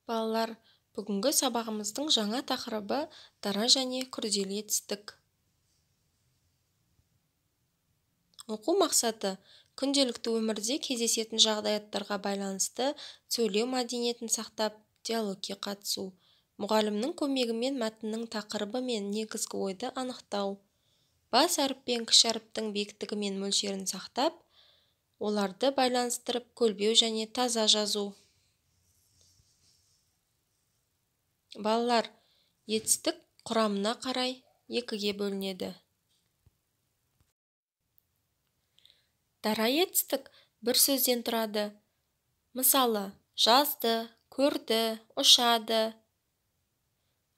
Балалар, бүгінгі сабағымыздың жаңа тақырыбы дара және күрделі етістік. Оқу мақсаты күнделікті өмірде кездесетін жағдаяттарға байланысты сөйлеу мәдениетін сақтап, диалогке қатысу. Мұғалімнің көмегімен мәтіннің тақырыбы мен негізгі ойды анықтау. Бас әріп пен кіші әріптің биіктігі мен мөлшерін сақтап, оларды байланыстырып көлбеу және таза жазу. Балалар, етістік құрамына қарай екіге бөлінеді. Дара етістік бір сөзден тұрады. Мысалы, жазды, көрді, ұшады.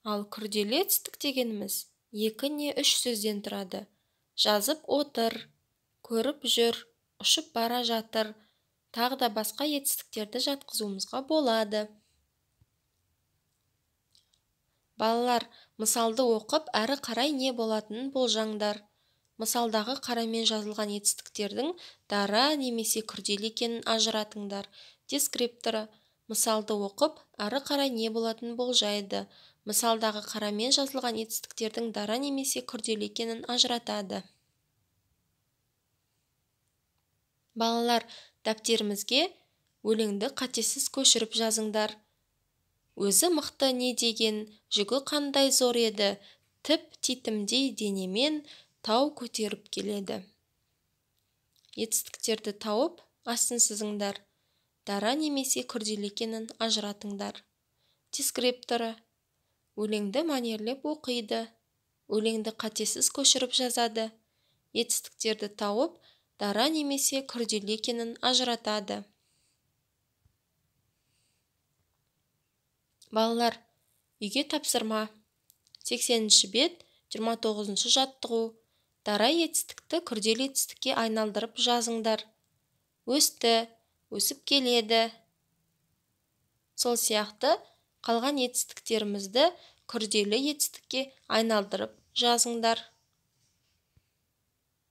Ал күрделі етістік дегеніміз 2 не 3 сөзден тұрады. Жазып отыр, көріп жүр, ұшып бара жатыр. Тағы да басқа етістіктерді жатқызуымызға болады. Балалар, мысалды оқып, әрі қарай не болатынын болжаңдар. Мысалдағы қарамен жазылған етістіктердің дара немесе күрделі екенін ажыратыңдар. Дескрипторы. Мысалды оқып, әрі қарай не болатынын болжайды. Мысалдағы қарамен жазылған етістіктердің дара немесе күрделі екенін ажыратады. Балалар, дәптерімізге өлеңді қатесіз көшіріп жазыңдар. Өзі мықты не деген, жүгі қандай зор еді, тіп-титімдей денемен тау көтеріп келеді. Етістіктерді тауып, астын сызыңдар. Дара немесе күрделі екенін ажыратыңдар. Дескрипторы. Өлеңді мәнерлеп оқиды. Өлеңді қатесіз көшіріп жазады. Етістіктерді тауып, дара немесе күрделі екенін ажыратады. Балалар, үйге тапсырма. 80-ші бет, 29-ші жаттығу. Дара етістікті күрделі етістікке айналдырып жазыңдар. Өсті, өсіп келеді. Сол сияқты қалған етістіктерімізді күрделі етістікке айналдырып жазыңдар.